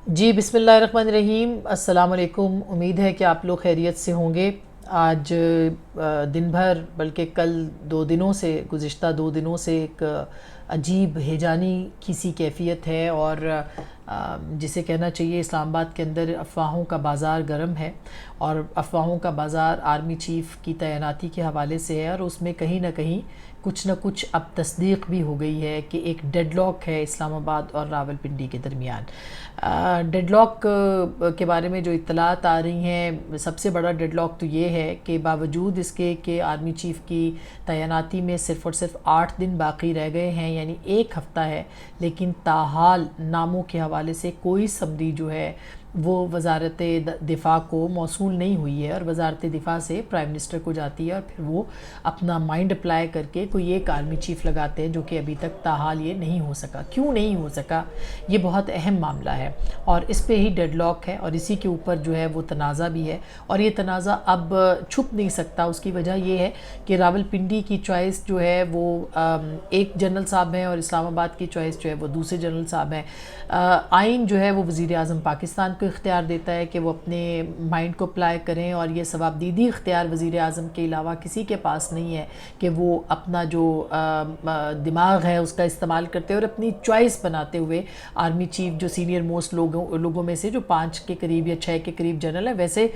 جی بسم اللہ الرحمن الرحیم، السلام علیکم۔ امید ہے کہ آپ لوگ خیریت سے ہوں گے۔ آج دن بھر بلکہ کل گزشتہ 2 دنوں سے ایک عجیب ہیجانی سی کیفیت ہے، اور جسے کہنا چاہیے اسلام آباد کے اندر افواہوں کا بازار گرم ہے، اور افواہوں کا بازار آرمی چیف کی تعیناتی کے حوالے سے ہے، اور اس میں کہیں نہ کہیں کچھ نہ کچھ اب تصدیق بھی ہو گئی ہے کہ ایک ڈیڈ لاک ہے اسلام آباد اور راولپنڈی کے درمیان۔ ڈیڈ لاک کے بارے میں جو اطلاعات آ رہی ہیں، سب سے بڑا ڈیڈ لاک تو یہ ہے کہ باوجود اس کے کہ آرمی چیف کی تعیناتی میں صرف اور صرف 8 دن باقی رہ گئے ہیں، یعنی 1 ہفتہ ہے، لیکن تاحال ناموں کے حوالے سے کوئی سمری جو ہے وہ وزارت دفاع کو موصول نہیں ہوئی ہے، اور وزارت دفاع سے پرائم منسٹر کو جاتی ہے، اور پھر وہ اپنا مائنڈ اپلائی کر کے کوئی ایک آرمی چیف لگاتے ہیں، جو کہ ابھی تک تاحال یہ نہیں ہو سکا۔ کیوں نہیں ہو سکا؟ یہ بہت اہم معاملہ ہے، اور اس پہ ہی ڈیڈ لاک ہے، اور اسی کے اوپر جو ہے وہ تنازع بھی ہے، اور یہ تنازع اب چھپ نہیں سکتا۔ اس کی وجہ یہ ہے کہ راولپنڈی کی چوائس جو ہے وہ ایک جنرل صاحب ہیں، اور اسلام آباد کی چوائس جو ہے وہ دوسرے جنرل صاحب ہیں۔ آئین جو ہے وہ وزیر اعظم پاکستان کو اختیار دیتا ہے کہ وہ اپنے مائنڈ کو اپلائی کریں، اور یہ ثوابدیدی اختیار وزیر اعظم کے علاوہ کسی کے پاس نہیں ہے کہ وہ اپنا جو دماغ ہے اس کا استعمال کرتے اور اپنی چوائس بناتے ہوئے آرمی چیف جو سینئر موسٹ لوگوں میں سے جو 5 کے قریب یا 6 کے قریب جنرل ہے، ویسے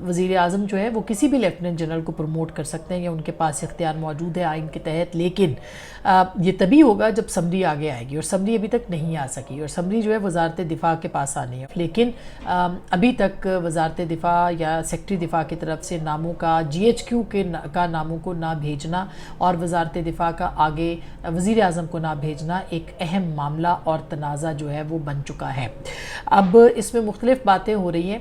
وزیر اعظم جو ہے وہ کسی بھی لیفٹیننٹ جنرل کو پروموٹ کر سکتے ہیں، یا ان کے پاس اختیار موجود ہے آئین کے تحت، لیکن یہ تبھی ہوگا جب سمری آگے آئے گی، اور سمری ابھی تک نہیں آ سکی، اور سمری جو ہے وزارت دفاع کے پاس آنی ہے، لیکن ابھی تک وزارت دفاع یا سیکٹری دفاع کی طرف سے ناموں کا GHQ کا ناموں کو نہ بھیجنا، اور وزارت دفاع کا آگے وزیر اعظم کو نہ بھیجنا ایک اہم معاملہ اور تنازع جو ہے وہ بن چکا ہے۔ اب اس میں مختلف باتیں ہو رہی ہیں۔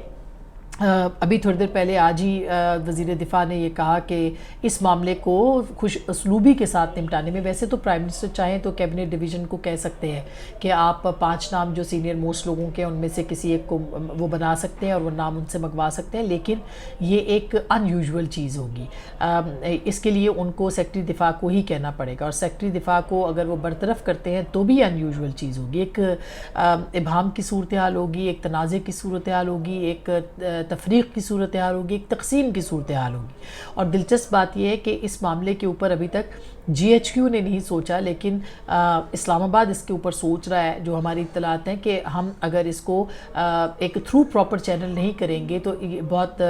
ابھی تھوڑی دیر پہلے آج ہی وزیر دفاع نے یہ کہا کہ اس معاملے کو خوش اسلوبی کے ساتھ نمٹانے میں، ویسے تو پرائم منسٹر چاہیں تو کیبنٹ ڈویژن کو کہہ سکتے ہیں کہ آپ 5 نام جو سینئر موسٹ لوگوں کے ان میں سے کسی ایک کو وہ بنا سکتے ہیں اور وہ نام ان سے منگوا سکتے ہیں، لیکن یہ ایک ان یوزول چیز ہوگی۔ اس کے لیے ان کو سیکٹری دفاع کو ہی کہنا پڑے گا، اور سیکٹری دفاع کو اگر وہ برطرف کرتے ہیں تو بھی ان یوزول چیز ہوگی، ایک ابہام کی صورتحال ہوگی، ایک تنازع کی صورتحال ہوگی، ایک تفریق کی صورتحال ہوگی، ایک تقسیم کی صورتحال ہوگی۔ اور دلچسپ بات یہ ہے کہ اس معاملے کے اوپر ابھی تک GHQ نے نہیں سوچا، لیکن اسلام آباد اس کے اوپر سوچ رہا ہے۔ جو ہماری اطلاعات ہیں کہ ہم اگر اس کو ایک تھرو پراپر چینل نہیں کریں گے تو یہ بہت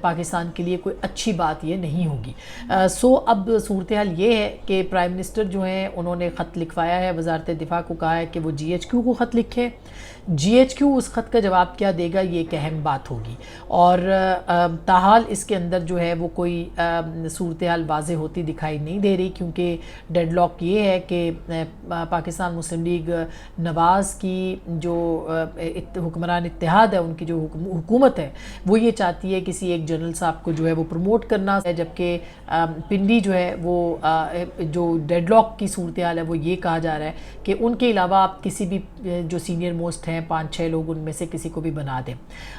پاکستان کے لیے کوئی اچھی بات یہ نہیں ہوگی۔ اب صورتحال یہ ہے کہ پرائم منسٹر جو ہیں انہوں نے خط لکھوایا ہے، وزارت دفاع کو کہا ہے کہ وہ GHQ کو خط لکھیں۔ GHQ اس خط کا جواب کیا دے گا یہ ایک اہم بات ہوگی، اور تاحال اس کے اندر جو ہے وہ کوئی صورتحال واضح ہوتی دکھائی نہیں دے رہی، کیونکہ ڈیڈ لاک یہ ہے کہ پاکستان مسلم لیگ نواز کی جو حکمران اتحاد ہے، ان کی جو حکومت ہے، وہ یہ چاہتی ہے کسی ایک جنرل صاحب کو جو ہے وہ پروموٹ کرنا ہے، جبکہ پنڈی جو ہے وہ جو ڈیڈ لاک کی صورتحال ہے وہ یہ کہا جا رہا ہے کہ ان کے علاوہ آپ کسی بھی جو سینئر موسٹ ہیں 5-6 لوگ ان میں سے کسی کو بھی بنا دیں۔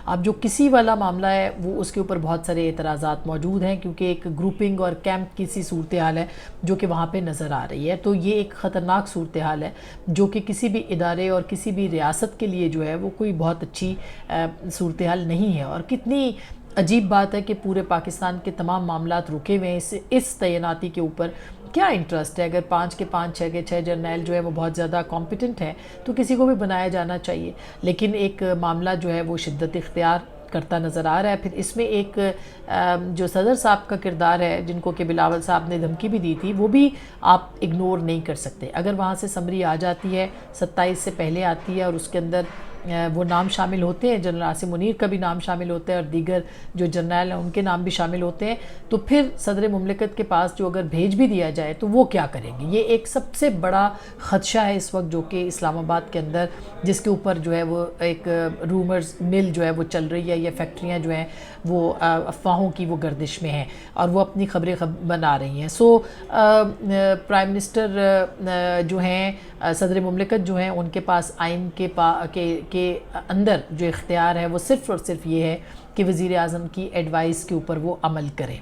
اب جو کسی والا معاملہ ہے وہ اس کے اوپر بہت سارے اعتراضات موجود ہیں، کیونکہ ایک گروپنگ اور کیمپ کی سی صورتحال ہے جو کہ وہاں پہ نظر آ رہی ہے، تو یہ ایک خطرناک صورتحال ہے جو کہ کسی بھی ادارے اور کسی بھی ریاست کے لیے جو ہے وہ کوئی بہت اچھی صورتحال نہیں ہے۔ اور کتنی عجیب بات ہے کہ پورے پاکستان کے تمام معاملات رکے ہوئے ہیں اس تعیناتی کے اوپر۔ کیا انٹرسٹ ہے؟ اگر 5 کے 5 6 کے 6 جرنیل جو ہے وہ بہت زیادہ کمپیٹنٹ ہیں تو کسی کو بھی بنایا جانا چاہیے، لیکن ایک معاملہ جو ہے وہ شدت اختیار کرتا نظر آ رہا ہے۔ پھر اس میں ایک جو صدر صاحب کا کردار ہے، جن کو کہ بلاول صاحب نے دھمکی بھی دی تھی، وہ بھی آپ اگنور نہیں کر سکتے۔ اگر وہاں سے سمری آ جاتی ہے، 27 سے پہلے آتی ہے، اور اس کے اندر وہ نام شامل ہوتے ہیں، جنرل عاصم منیر کا بھی نام شامل ہوتا ہے اور دیگر جو جرنیل ہیں ان کے نام بھی شامل ہوتے ہیں، تو پھر صدر مملکت کے پاس جو اگر بھیج بھی دیا جائے تو وہ کیا کریں گے؟ یہ ایک سب سے بڑا خدشہ ہے اس وقت جو کہ اسلام آباد کے اندر، جس کے اوپر جو ہے وہ ایک رومرز مل جو ہے وہ چل رہی ہے، یا فیکٹریاں جو ہیں وہ افواہوں کی وہ گردش میں ہیں اور وہ اپنی خبریں بنا رہی ہیں۔ پرائم منسٹر جو ہیں، صدر مملکت جو ہیں، ان کے پاس آئین کے اندر جو اختیار ہے وہ صرف اور صرف یہ ہے کہ وزیر اعظم کی ایڈوائس کے اوپر وہ عمل کریں۔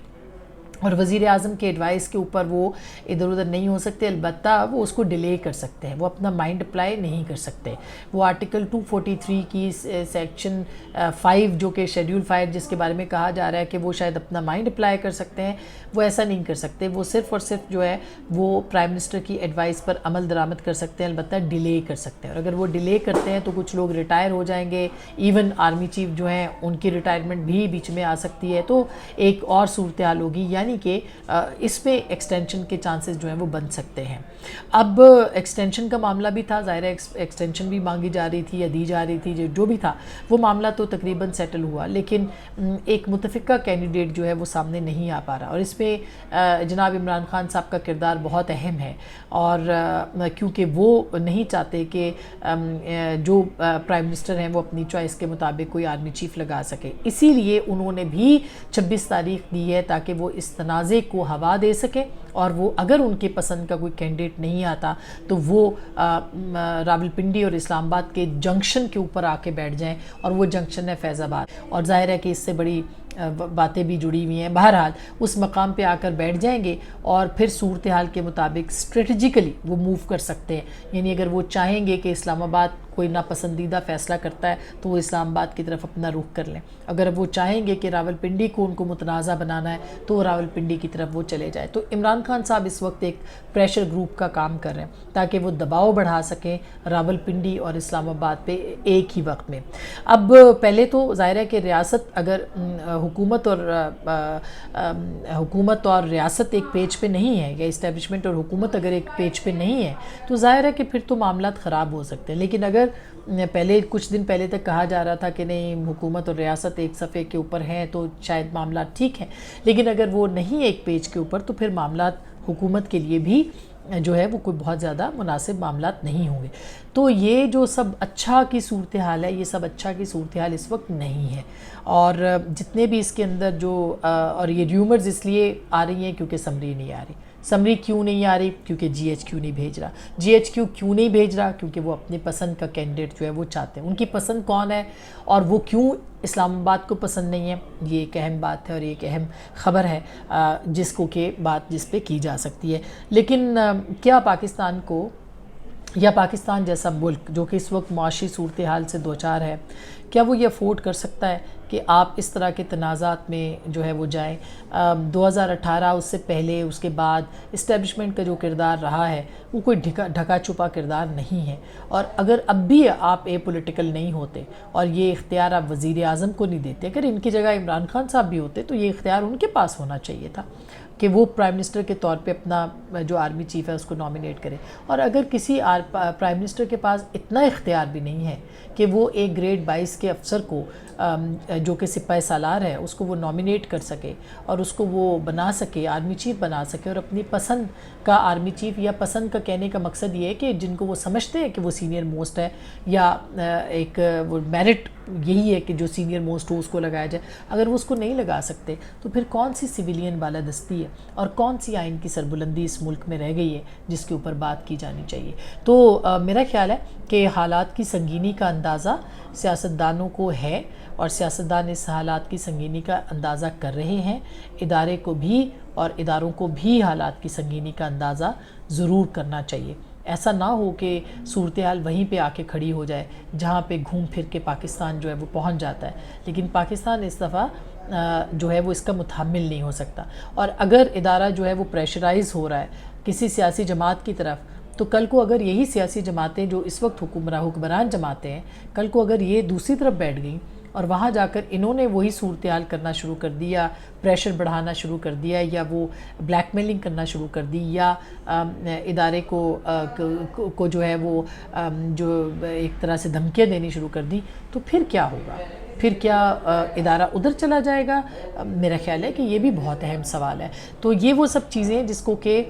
اور وزیر اعظم کے ایڈوائس کے اوپر وہ ادھر ادھر نہیں ہو سکتے، البتہ وہ اس کو ڈیلے کر سکتے ہیں، وہ اپنا مائنڈ اپلائی نہیں کر سکتے۔ وہ آرٹیکل 243 کی سیکشن 5 جو کہ شیڈیول 5 جس کے بارے میں کہا جا رہا ہے کہ وہ شاید اپنا مائنڈ اپلائی کر سکتے ہیں، وہ ایسا نہیں کر سکتے۔ وہ صرف اور صرف جو ہے وہ پرائم منسٹر کی ایڈوائس پر عمل درآمد کر سکتے ہیں، البتہ ڈیلے کر سکتے ہیں، اور اگر وہ ڈیلے کرتے ہیں تو کچھ لوگ ریٹائر ہو جائیں گے، ایون آرمی چیف جو ہیں ان کی ریٹائرمنٹ بھی بیچ میں آ سکتی ہے، تو ایک اور صورتحال ہوگی، یعنی کہ اس میں ایکسٹینشن کے چانسز جو ہیں وہ بن سکتے ہیں۔ اب ایکسٹینشن کا معاملہ بھی تھا، ظاہر ہے ایکسٹینشن بھی مانگی جا رہی تھی یا دی جا رہی تھی، جو بھی تھا وہ معاملہ تو تقریباً سیٹل ہوا، لیکن ایک متفقہ کینڈیڈیٹ جو ہے وہ سامنے نہیں آ پا رہا، اور اس میں جناب عمران خان صاحب کا کردار بہت اہم ہے، اور کیونکہ وہ نہیں چاہتے کہ جو پرائم منسٹر ہیں وہ اپنی چوائس کے مطابق کوئی آرمی چیف لگا سکے، اسی لیے انہوں نے بھی 26 تاریخ دی ہے تاکہ وہ اس تنازع کو ہوا دے سکے، اور وہ اگر ان کے پسند کا کوئی کینڈیڈیٹ نہیں آتا تو وہ راولپنڈی اور اسلام آباد کے جنکشن کے اوپر آ کے بیٹھ جائیں، اور وہ جنکشن ہے فیض آباد، اور ظاہر ہے کہ اس سے بڑی باتیں بھی جڑی ہوئی ہیں۔ بہرحال اس مقام پہ آ کر بیٹھ جائیں گے اور پھر صورتحال کے مطابق اسٹریٹجیکلی وہ موو کر سکتے ہیں، یعنی اگر وہ چاہیں گے کہ اسلام آباد کوئی ناپسندیدہ فیصلہ کرتا ہے تو وہ اسلام آباد کی طرف اپنا رخ کر لیں، اگر وہ چاہیں گے کہ راولپنڈی کو ان کو متنازع بنانا ہے تو وہ راولپنڈی کی طرف وہ چلے جائے۔ تو عمران خان صاحب اس وقت ایک پریشر گروپ کا کام کر رہے ہیں تاکہ وہ دباؤ بڑھا سکیں راولپنڈی اور اسلام آباد پہ ایک ہی وقت میں۔ اب پہلے تو ظاہر ہے کہ ریاست اگر حکومت اور ریاست ایک پیج پہ نہیں ہے، یا اسٹیبلشمنٹ اور حکومت اگر ایک پیج پہ نہیں ہے تو ظاہر ہے کہ پھر تو معاملات خراب ہو سکتے ہیں، لیکن اگر پہلے کچھ دن پہلے تک کہا جا رہا تھا کہ نہیں حکومت اور ریاست ایک صفحے کے اوپر ہیں تو شاید معاملات ٹھیک ہیں، لیکن اگر وہ نہیں ایک پیج کے اوپر تو پھر معاملات حکومت کے لیے بھی جو ہے وہ کوئی بہت زیادہ مناسب معاملات نہیں ہوں گے۔ تو یہ جو سب اچھا کی صورتحال ہے، یہ سب اچھا کی صورتحال اس وقت نہیں ہے، اور جتنے بھی اس کے اندر جو اور یہ ریومرز اس لیے آ رہی ہیں کیونکہ سمری نہیں آ رہی۔ سمری کیوں نہیں آ رہی؟ کیونکہ جی ایچ کیو نہیں بھیج رہا۔ جی ایچ کیو کیوں نہیں بھیج رہا؟ کیونکہ وہ اپنے پسند کا کینڈیڈیٹ جو ہے وہ چاہتے ہیں۔ ان کی پسند کون ہے اور وہ کیوں اسلام آباد کو پسند نہیں ہے، یہ ایک اہم بات ہے اور ایک اہم خبر ہے جس کو کہ بات جس پہ کی جا سکتی ہے۔ لیکن کیا پاکستان کو یا پاکستان جیسا ملک جو کہ اس وقت معاشی صورتحال سے دوچار ہے، کیا وہ یہ افورڈ کر سکتا ہے کہ آپ اس طرح کے تنازعات میں جو ہے وہ جائیں؟ 2018 اس سے پہلے اس کے بعد اسٹیبلشمنٹ کا جو کردار رہا ہے وہ کوئی ڈھکا چھپا کردار نہیں ہے، اور اگر اب بھی آپ اے پولیٹیکل نہیں ہوتے اور یہ اختیار آپ وزیر اعظم کو نہیں دیتے، اگر ان کی جگہ عمران خان صاحب بھی ہوتے تو یہ اختیار ان کے پاس ہونا چاہیے تھا کہ وہ پرائم منسٹر کے طور پہ اپنا جو آرمی چیف ہے اس کو نامینیٹ کرے، اور اگر کسی پرائم منسٹر کے پاس اتنا اختیار بھی نہیں ہے کہ وہ ایک گریڈ 22 کے افسر کو جو کہ سپاہ سالار ہے اس کو وہ نامینیٹ کر سکے اور اس کو وہ بنا سکے، آرمی چیف بنا سکے، اور اپنی پسند کا آرمی چیف، یا پسند کا کہنے کا مقصد یہ ہے کہ جن کو وہ سمجھتے ہیں کہ وہ سینئر موسٹ ہے، یا ایک وہ میرٹ یہی ہے کہ جو سینئر موسٹ ہو اس کو لگایا جائے، اگر وہ اس کو نہیں لگا سکتے تو پھر کون سی سویلین بالادستی ہے اور کون سی آئین کی سربلندی اس ملک میں رہ گئی ہے جس کے اوپر بات کی جانی چاہیے؟ تو میرا خیال ہے کہ حالات کی سنگینی کا اندازہ سیاستدانوں کو ہے، اور سیاستدان اس حالات کی سنگینی کا اندازہ کر رہے ہیں، ادارے کو بھی اور اداروں کو بھی حالات کی سنگینی کا اندازہ ضرور کرنا چاہیے۔ ایسا نہ ہو کہ صورتحال وہیں پہ آ کے کھڑی ہو جائے جہاں پہ گھوم پھر کے پاکستان جو ہے وہ پہنچ جاتا ہے، لیکن پاکستان اس دفعہ جو ہے وہ اس کا متحمل نہیں ہو سکتا، اور اگر ادارہ جو ہے وہ پریشرائز ہو رہا ہے کسی سیاسی جماعت کی طرف، تو کل کو اگر یہی سیاسی جماعتیں جو اس وقت حکمران جماعتیں ہیں، کل کو اگر یہ دوسری طرف بیٹھ گئیں اور وہاں جا کر انہوں نے وہی صورتحال کرنا شروع کر دی، یا پریشر بڑھانا شروع کر دیا، یا وہ بلیک میلنگ کرنا شروع کر دی، یا ادارے کو جو ہے وہ جو ایک طرح سے دھمکیاں دینی شروع کر دی، تو پھر کیا ہوگا؟ پھر کیا ادارہ ادھر چلا جائے گا؟ میرا خیال ہے کہ یہ بھی بہت اہم سوال ہے۔ تو یہ وہ سب چیزیں ہیں جس کو کہ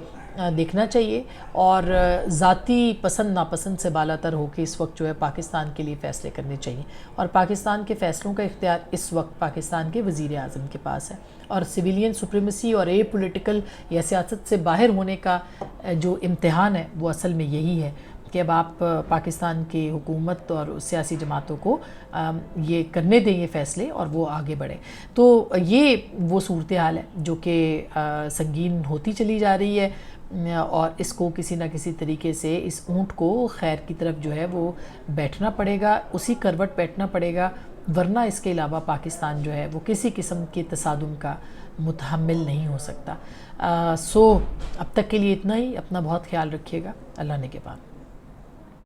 دیکھنا چاہیے، اور ذاتی پسند ناپسند سے بالاتر ہو کے اس وقت جو ہے پاکستان کے لیے فیصلے کرنے چاہیے، اور پاکستان کے فیصلوں کا اختیار اس وقت پاکستان کے وزیر اعظم کے پاس ہے، اور سویلین سپریمیسی اور اے پولیٹیکل یا سیاست سے باہر ہونے کا جو امتحان ہے وہ اصل میں یہی ہے کہ اب آپ پاکستان کی حکومت اور سیاسی جماعتوں کو یہ کرنے دیں یہ فیصلے اور وہ آگے بڑھیں. تو یہ وہ صورتحال ہے جو کہ سنگین ہوتی چلی جا رہی ہے اور اس کو کسی نہ کسی طریقے سے اس اونٹ کو خیر کی طرف جو ہے وہ بیٹھنا پڑے گا، اسی کروٹ بیٹھنا پڑے گا، ورنہ اس کے علاوہ پاکستان جو ہے وہ کسی قسم کے تصادم کا متحمل نہیں ہو سکتا. اب تک کے لیے اتنا ہی. اپنا بہت خیال رکھیے گا. اللہ نے کے بعد.